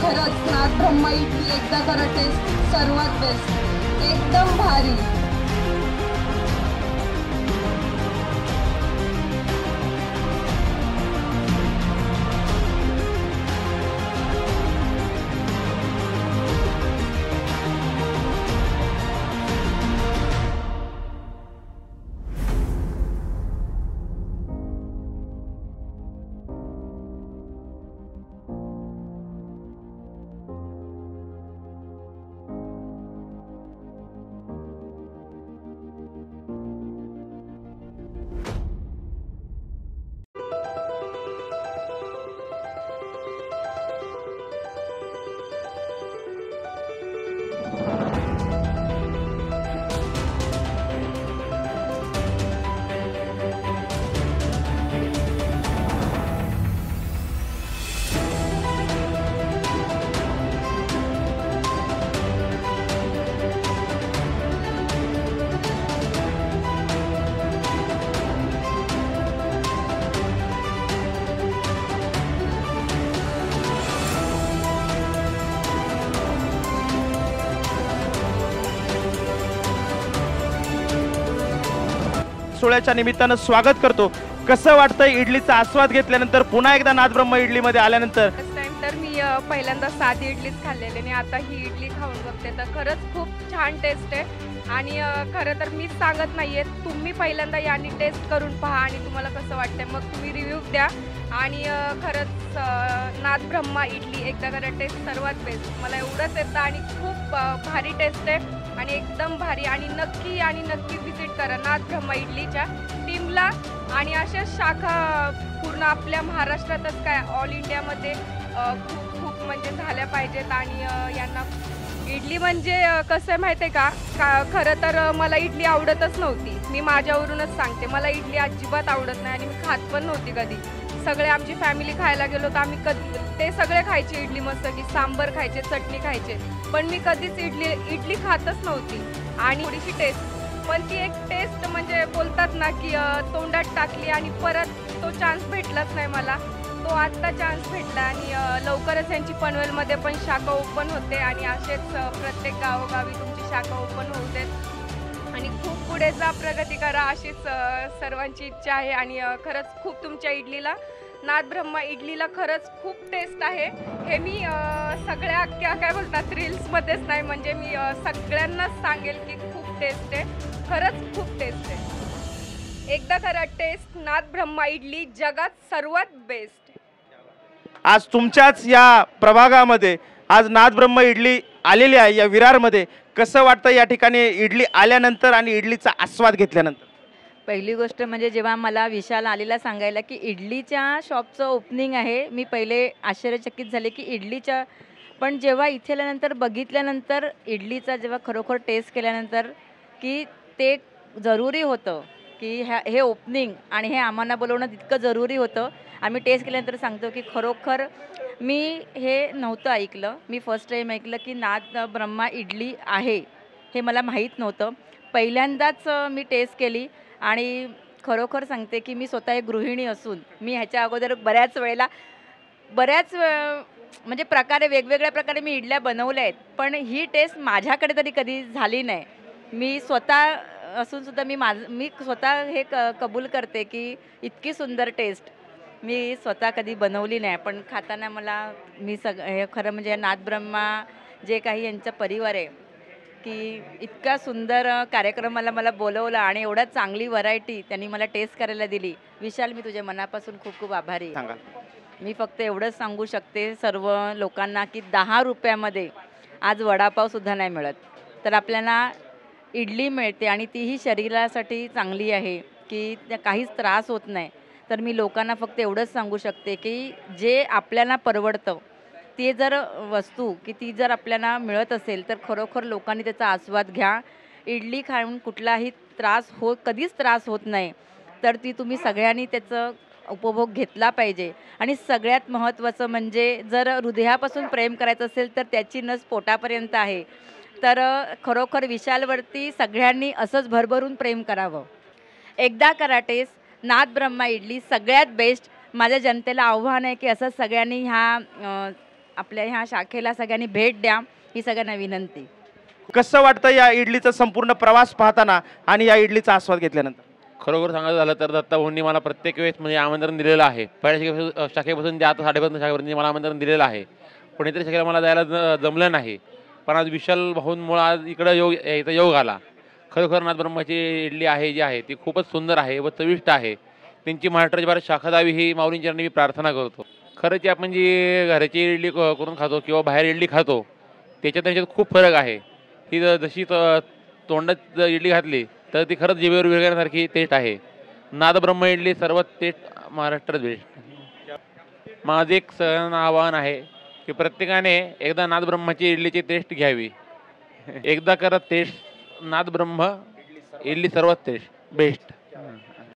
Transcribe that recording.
खरंच नाथ ब्रह्मा इडली एकदा करा टेस्ट, सर्वात बेस्ट, एकदम भारी। सोहळ्याच्या निमित्तानं स्वागत करतो। कसं वाटतंय इडलीचा आस्वाद घेतल्यानंतर, पुन्हा एकदा नाथ ब्रह्म इडलीमध्ये आल्यानंतर? तर मी पहिल्यांदा साधी इडलीच खाल्लेली आणि आता ही इडली खाऊन बघते तर खरंच खूप छान टेस्ट आहे। आणि खरं तर मीच सांगत नाहीये, तुम्ही पहिल्यांदा यानी टेस्ट करून पहा आणि तुम्हाला कसं वाटतंय मग तुम्ही रिव्ह्यू द्या। आणि खरंच नाथ ब्रह्मा इडली एकदा करा टेस्ट, सर्वात बेस्ट। मला एवढंच येतं आणि खूप भारी टेस्ट आहे आणि एकदम भारी। आणि नक्की विजिट करा नाथ ब्रह्मा इडलीच्या टीमला। आणि अशा शाखा पूर्ण आपल्या महाराष्ट्रातच काय ऑल इंडियामध्ये खूप म्हणजे झाल्या पाहिजेत। आणि यांना इडली म्हणजे कसं आहे माहिती आहे का, खरं तर मला इडली आवडतच नव्हती। मी माझ्यावरूनच सांगते, मला इडली अजिबात आवडत नाही आणि मी खात पण नव्हती कधी। सगळे आमची फॅमिली खायला गेलो तर आम्ही ते सगळे खायचे इडली, मस्त की सांबर खायचे, चटणी खायचे, पण मी कधीच इडली खातच नव्हती। आणि थोडीशी टेस्ट, पण ती एक टेस्ट म्हणजे बोलतात ना की तोंडात टाकली आणि परत तो चान्स भेटलाच नाही मला। तो आत्ता चान्स भेटला आणि लवकरच यांची पनवेलमध्ये पण शाखा ओपन होते आणि असेच प्रत्येक गावोगावी तुमची शाखा ओपन होऊ देत आणि खूप पुढे जा, प्रगती करा, अशीच सर्वांची इच्छा आहे। आणि खरंच खूप तुमच्या इडलीला, नाथ ब्रह्मा इडलीला खरंच खूप टेस्ट आहे। हे मी सगळ्या काय बोलतात रील्समध्येच नाही, म्हणजे मी सगळ्यांनाच सांगेल की खूप टेस्ट आहे, खरंच खूप टेस्ट आहे। एकदा करा टेस्ट, नाथ ब्रह्मा इडली जगात सर्वात बेस्ट। आज तुमच्याच या प्रभागामध्ये आज नाथ ब्रह्म इडली आलेली आहे, या विरारमध्ये। कसं वाटतं या ठिकाणी इडली आल्यानंतर आणि इडलीचा आस्वाद घेतल्यानंतर? पहिली गोष्ट म्हणजे जेव्हा मला विशाल आलेला सांगायला की इडलीच्या शॉपचं ओपनिंग आहे, मी पहिले आश्चर्यचकित झाले की इडलीच्या, पण जेव्हा इथे आल्यानंतर बघितल्यानंतर इडलीचा जेव्हा खरोखर टेस्ट केल्यानंतर की ते जरुरी होतं की हे ओपनिंग आणि हे आम्हाला बोलवणं तितकं जरुरी होतं। आम्ही टेस्ट केल्यानंतर सांगतो की खरोखर मी हे नव्हतं ऐकलं, मी फर्स्ट टाईम ऐकलं की नाथ ब्रह्मा इडली आहे, हे मला माहीत नव्हतं। पहिल्यांदाच मी टेस्ट केली आणि खरोखर सांगते की मी स्वतः एक गृहिणी असून मी ह्याच्या अगोदर बऱ्याच म्हणजे प्रकारे वेगवेगळ्या प्रकारे मी इडल्या बनवल्या आहेत, पण ही टेस्ट माझ्याकडे तरी कधी झाली नाही। मी स्वतः असूनसुद्धा मी स्वतः हे कबूल करते की इतकी सुंदर टेस्ट मी स्वतः कधी बनवली नाही, पण खाताना मला हे खरं म्हणजे नाथ ब्रह्मा जे काही यांचा परिवार आहे की इतका सुंदर कार्यक्रमाला मला बोलवलं आणि एवढा चांगली व्हरायटी त्यांनी मला टेस्ट करायला दिली। विशाल, मी तुझ्या मनापासून खूप खूप आभारी आहे। मी फक्त एवढंच सांगू शकते सर्व लोकांना की 10 रुपयामध्ये आज वडापावसुद्धा नाही मिळत, तर आपल्याला इडली मिळते आणि तीही शरीरासाठी चांगली आहे की काहीच त्रास होत नाही। तर मी लोकांना फक्त एवढंच सांगू शकते की जे आपल्याला परवडतं ते जर वस्तू की ती जर आपल्याला मिळत असेल तर खरोखर लोकांनी त्याचा आस्वाद घ्या। इडली खाऊन कुठलाही कधीच त्रास होत नाही, तर ती तुम्ही सगळ्यांनी त्याचं उपभोग घेतला पाहिजे। आणि सगळ्यात महत्त्वाचं म्हणजे जर हृदयापासून प्रेम करायचं असेल तर त्याची नस पोटापर्यंत आहे, तर खरोखर विशालवरती सगळ्यांनी असंच भरभरून प्रेम करावं। एकदा करा टेस्ट, नाथ ब्रह्मा इडली सगळ्यात बेस्ट। माझ्या जनतेला आव्हान आहे की असं सगळ्यांनी ह्या आपल्या ह्या शाखेला सगळ्यांनी भेट द्या, ही सगळ्यांना विनंती. कसं वाटतं या इडलीचा संपूर्ण प्रवास पाहताना आणि या इडलीचा आस्वाद घेतल्यानंतर? खरोखर सांगायचं झालं तर दत्ता भाऊंनी मला प्रत्येक वेळेस म्हणजे आमंत्रण दिलेलं आहे. पहिल्या शाखेपासून ते आता 5:30 शाखेपर्यंत मला आमंत्रण दिलेलं आहे. पण इतर शाखेला मला जायला जमलं नाही. पण आज विशाल भाऊंमुळे आज इथं योग आला. खरोखर नाथ ब्रह्माची इडली आहे जी आहे ती खूपच सुंदर आहे व चविष्ट आहे. त्यांची महाराष्ट्राची भारत शाखा द्यावी ही माऊलींच्या चरणी मी प्रार्थना करतो. खरंच जी आपण जी घराची इडली करून खातो किंवा बाहेर इडली खातो त्याच्यात खूप फरक आहे. ही जशी तोंडात इडली घातली तर ती खरंच जिभेवर विरघळण्यासारखी टेस्ट आहे. नाद ब्रह्म इडली सर्वात टेस्ट महाराष्ट्रात बेस्ट. माझं एक सगळ्यांना आवाहन आहे की प्रत्येकाने एकदा नाद ब्रह्माची इडलीची टेस्ट घ्यावी. एकदा करत टेस्ट नाद ब्रह्म इडली सर्वात टेस्ट बेस्ट.